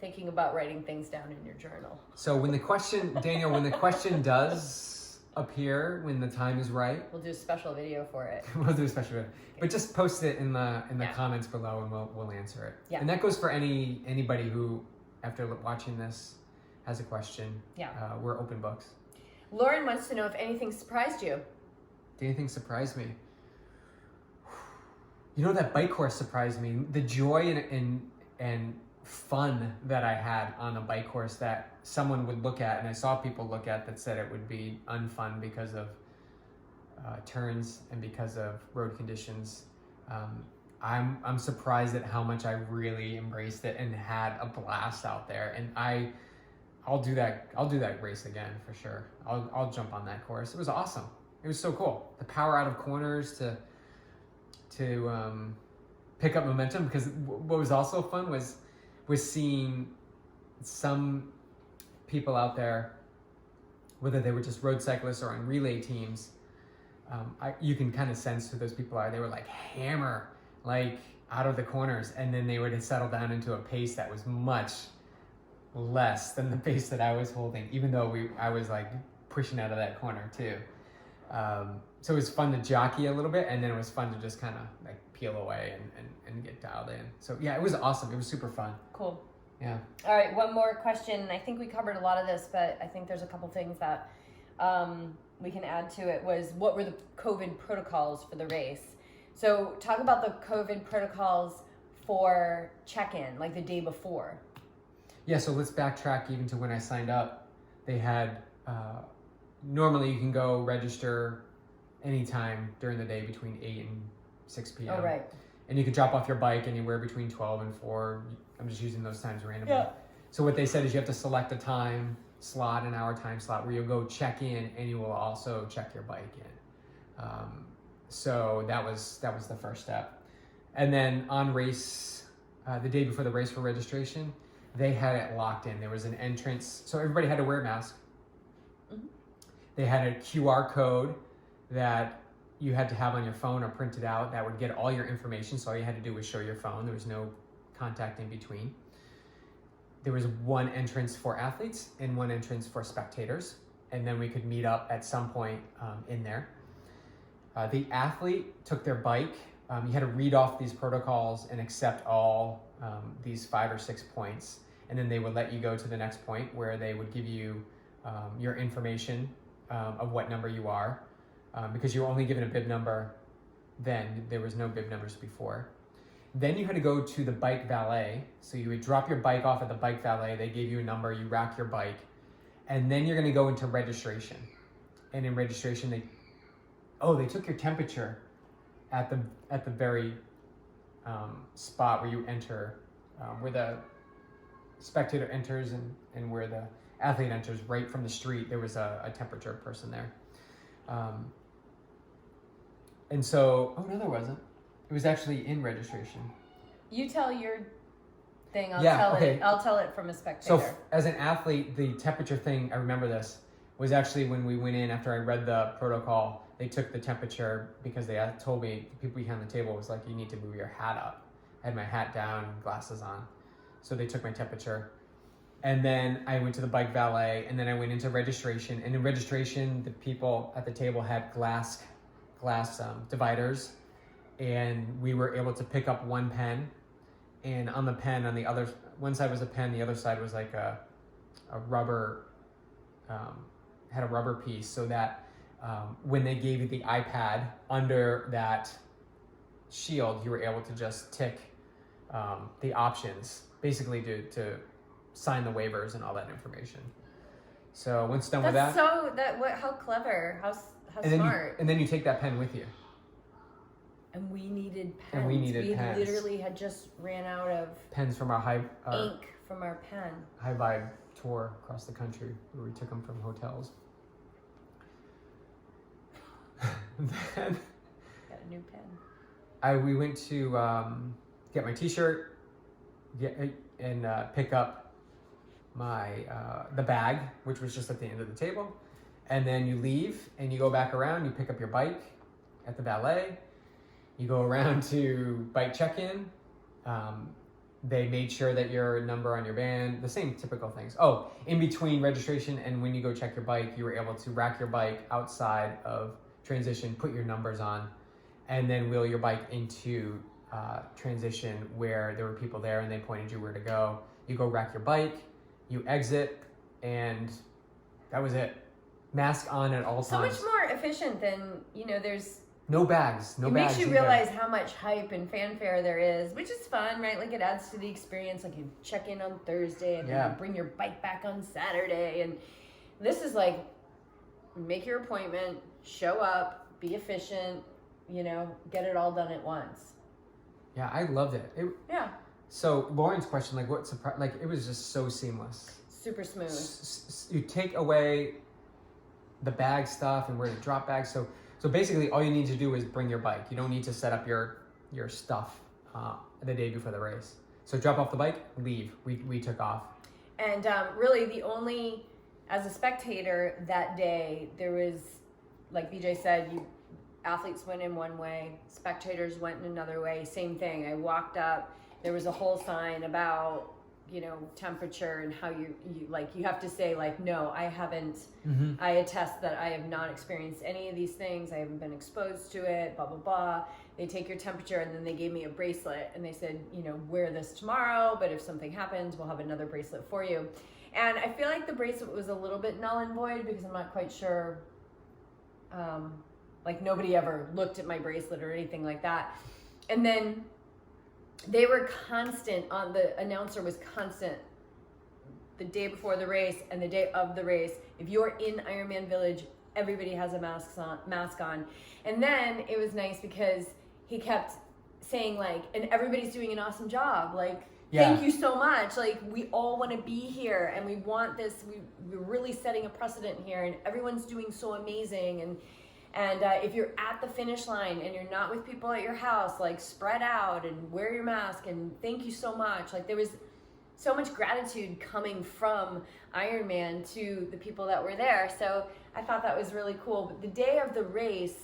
thinking about writing things down in your journal. So when the question does appear, when the time is right, we'll do a special video for it. We'll do a special video, but just post it in the comments below, and we'll answer it. Yeah. And that goes for anybody who, after watching this, has a question. Yeah. We're open books. Lauren wants to know if anything surprised you. Did anything surprise me? You know, that bike course surprised me. The joy and fun that I had on a bike course that someone would look at, and I saw people look at, that said it would be unfun because of turns and because of road conditions. I'm surprised at how much I really embraced it and had a blast out there. And I'll do that race again for sure. I'll jump on that course. It was awesome. It was so cool. The power out of corners to pick up momentum, because what was also fun was seeing some people out there, whether they were just road cyclists or on relay teams. You can kind of sense who those people are. They were like hammer, like out of the corners, and then they would settle down into a pace that was much less than the pace that I was holding, even though I was like pushing out of that corner too. So it was fun to jockey a little bit, and then it was fun to just kind of like peel away and get dialed in. So yeah, it was awesome. It was super fun. Cool. Yeah. All right, one more question. I think we covered a lot of this, but I think there's a couple things that we can add to it. Was what were the COVID protocols for the race? So talk about the COVID protocols for check-in, like the day before. Yeah, so let's backtrack even to when I signed up. They had, normally you can go register anytime during the day between 8 and 6 p.m. Oh, right. And you could drop off your bike anywhere between 12 and 4. I'm just using those times randomly. Yeah. So what they said is you have to select a time slot, an hour time slot, where you'll go check in, and you will also check your bike in. So that was the first step. And then on race, the day before the race for registration, they had it locked in. There was an entrance, so everybody had to wear a mask. Mm-hmm. They had a QR code that you had to have on your phone or printed out that would get all your information. So all you had to do was show your phone. There was no contact in between. There was one entrance for athletes and one entrance for spectators. And then we could meet up at some point in there. The athlete took their bike. You had to read off these protocols and accept all these 5 or 6 points. And then they would let you go to the next point, where they would give you your information of what number you are. Because you were only given a bib number then. There was no bib numbers before. Then you had to go to the bike valet. So you would drop your bike off at the bike valet. They gave you a number, you rack your bike. And then you're going to go into registration. And in registration, they took your temperature at the very spot where you enter, where the spectator enters and where the athlete enters, right from the street, there was a temperature person there. And so, oh no, there wasn't. It was actually in registration. You tell your thing. I'll tell it from a spectator. So as an athlete, the temperature thing, I remember this, was actually when we went in after I read the protocol. They took the temperature because they had told me, the people behind the table was like, you need to move your hat up. I had my hat down, glasses on. So they took my temperature. And then I went to the bike valet, and then I went into registration. And in registration, the people at the table had glass dividers, and we were able to pick up one pen. And on the pen, on the other one side was a pen, the other side was like a rubber, had a rubber piece, so that when they gave you the iPad under that shield, you were able to just tick the options, basically to sign the waivers and all that information. So once done with that, how clever, how and smart. And then you take that pen with you. And we needed pens. We pens. Literally had just ran out of pens from our ink from our pen. High Vibe tour across the country where we took them from hotels. Then got a new pen. We went to get my T-shirt, and pick up my the bag, which was just at the end of the table, and then you leave and you go back around. You pick up your bike at the valet. You go around to bike check-in. They made sure that your number on your band, the same typical things. Oh, in between registration and when you go check your bike, you were able to rack your bike outside of transition, put your numbers on, and then wheel your bike into transition where there were people there and they pointed you where to go. You go rack your bike, you exit, and that was it. Mask on at all times. So much more efficient than, there's... No bags. It makes you realize how much hype and fanfare there is, which is fun, right? Like, it adds to the experience. Like, you check in on Thursday and then you bring your bike back on Saturday. And this is like, make your appointment, show up, be efficient, get it all done at once. Yeah, I loved it. Yeah. So Lauren's question, like, what surprised? Like, it was just so seamless. Super smooth. You take away the bag stuff and where to drop bags. So basically, all you need to do is bring your bike. You don't need to set up your stuff the day before the race. So drop off the bike, leave. We took off. And really, as a spectator that day, there was, like BJ said, athletes went in one way, spectators went in another way. Same thing. I walked up. There was a whole sign about temperature and how you have to say, like, no, I haven't, I attest that I have not experienced any of these things. I haven't been exposed to it, blah, blah, blah. They take your temperature, and then they gave me a bracelet, and they said, wear this tomorrow, but if something happens, we'll have another bracelet for you. And I feel like the bracelet was a little bit null and void because I'm not quite sure, like, nobody ever looked at my bracelet or anything like that. And then they were constant the announcer was constant the day before the race and the day of the race. If you're in Ironman Village, everybody has a mask on. And then it was nice because he kept saying, like, and everybody's doing an awesome job. Like, thank you so much. Like, we all want to be here and we want this. We're really setting a precedent here, and everyone's doing so amazing. And if you're at the finish line and you're not with people at your house, like, spread out and wear your mask and thank you so much. Like, there was so much gratitude coming from Ironman to the people that were there. So I thought that was really cool. But the day of the race,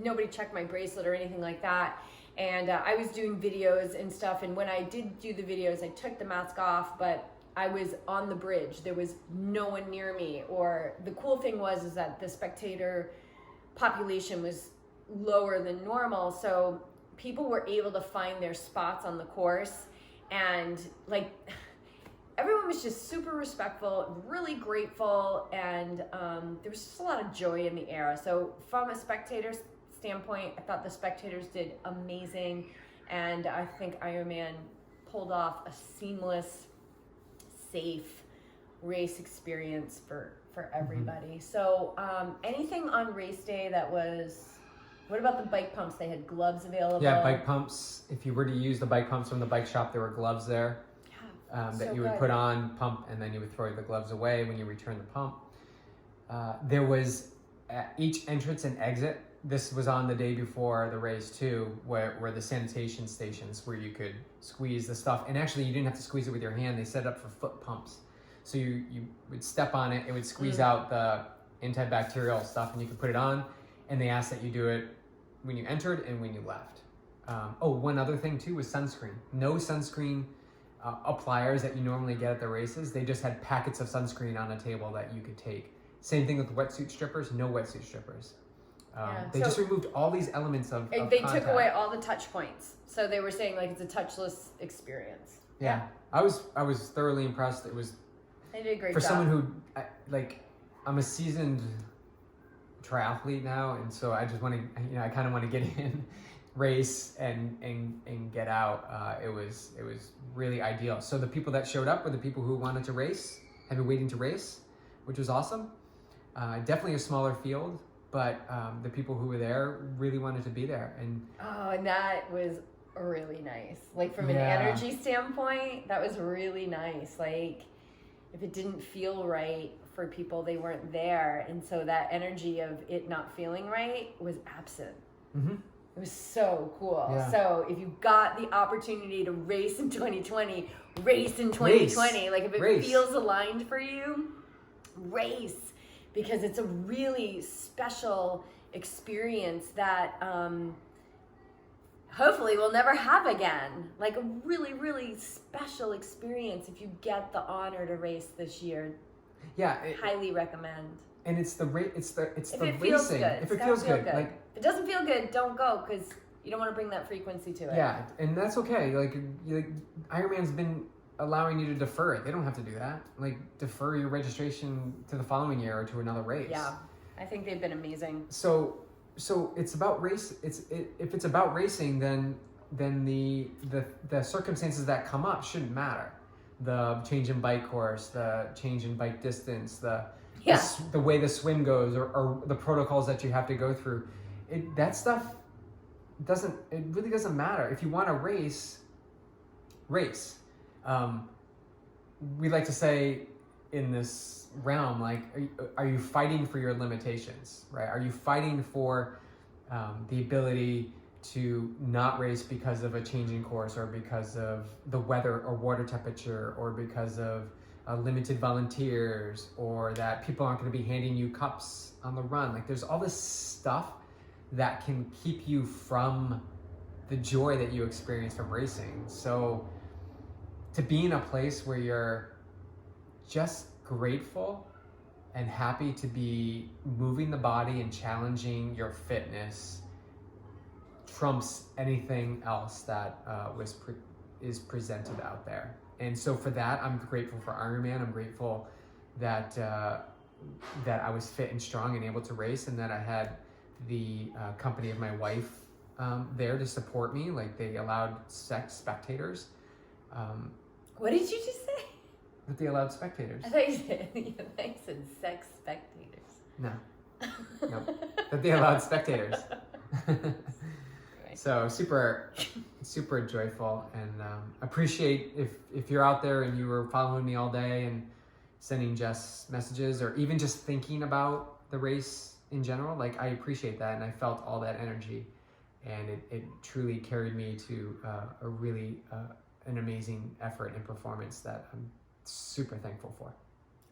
nobody checked my bracelet or anything like that. And I was doing videos and stuff. And when I did do the videos, I took the mask off, but I was on the bridge. There was no one near me. Or the cool thing is that the spectator population was lower than normal, so people were able to find their spots on the course, and, like, everyone was just super respectful, really grateful, and there was just a lot of joy in the air. So from a spectator standpoint, I thought the spectators did amazing, and I think Ironman pulled off a seamless, safe race experience for everybody. So anything on race day that was What about the bike pumps? They had gloves available. Yeah, bike pumps. If you were to use the bike pumps from the bike shop, there were gloves there that you would put on, pump, and then you would throw the gloves away when you return the pump. There was at each entrance and exit. This was on the day before the race too, where the sanitation stations where you could squeeze the stuff. And actually, you didn't have to squeeze it with your hand. They set it up for foot pumps. So you would step on it, it would squeeze out the antibacterial stuff, and you could put it on. And they asked that you do it when you entered and when you left. One other thing too was sunscreen. No sunscreen appliers that you normally get at the races. They just had packets of sunscreen on a table that you could take. Same thing with wetsuit strippers. No wetsuit strippers. They just removed all these elements of They contact. took away all the touch points. So they were saying like it's a touchless experience. Yeah. I was thoroughly impressed. It was They did a great for job. someone who I'm a seasoned triathlete now, and so I just want to I kind of want to get in, race and get out. It was really ideal. So the people that showed up were the people who wanted to race, had been waiting to race, which was awesome. Definitely a smaller field, but the people who were there really wanted to be there. And that was really nice. Like from an energy standpoint, that was really nice. Like if it didn't feel right for people, they weren't there, and so that energy of it not feeling right was absent. Mm-hmm. It was so cool. Yeah. So if you got the opportunity to race in 2020, race in 2020. Like if it feels aligned for you, race, because it's a really special experience that hopefully we'll never have again. Like a really, really special experience if you get the honor to race this year. Yeah, highly recommend. And it's the racing. If it feels good. Like if it doesn't feel good, don't go, because you don't want to bring that frequency to it. Yeah, and that's okay. Like Ironman's been allowing you to defer it. They don't have to do that. Like defer your registration to the following year or to another race. Yeah, I think they've been amazing. So it's about race. If it's about racing, then the circumstances that come up shouldn't matter. The change in bike course, the change in bike distance, the way the swim goes, or the protocols that you have to go through. That stuff really doesn't matter. If you want to race. We like to say in this realm, like, are you fighting for your limitations, right? Are you fighting for the ability to not race because of a changing course, or because of the weather or water temperature, or because of limited volunteers, or that people aren't going to be handing you cups on the run? Like there's all this stuff that can keep you from the joy that you experience from racing. So to be in a place where you're just grateful and happy to be moving the body and challenging your fitness trumps anything else that is presented out there. And so for that, I'm grateful for Ironman. I'm grateful that I was fit and strong and able to race, and that I had the company of my wife there to support me. Like they allowed spectators. What did you just say? That they allowed spectators. I thought you said sex spectators. No. That they allowed spectators. So super joyful, and appreciate if you're out there and you were following me all day and sending Jess messages, or even just thinking about the race in general. Like I appreciate that, and I felt all that energy, and it truly carried me to a really an amazing effort and performance that I'm super thankful for.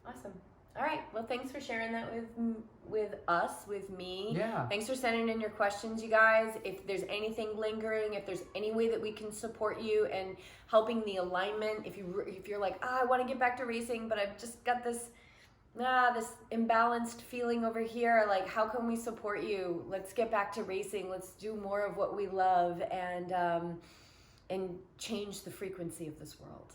Awesome. All right. Well, thanks for sharing that with me. Yeah. Thanks for sending in your questions, you guys. If there's anything lingering, if there's any way that we can support you and helping the alignment, if you're like, I want to get back to racing, but I've just got this imbalanced feeling over here. Like, how can we support you? Let's get back to racing. Let's do more of what we love, and change the frequency of this world.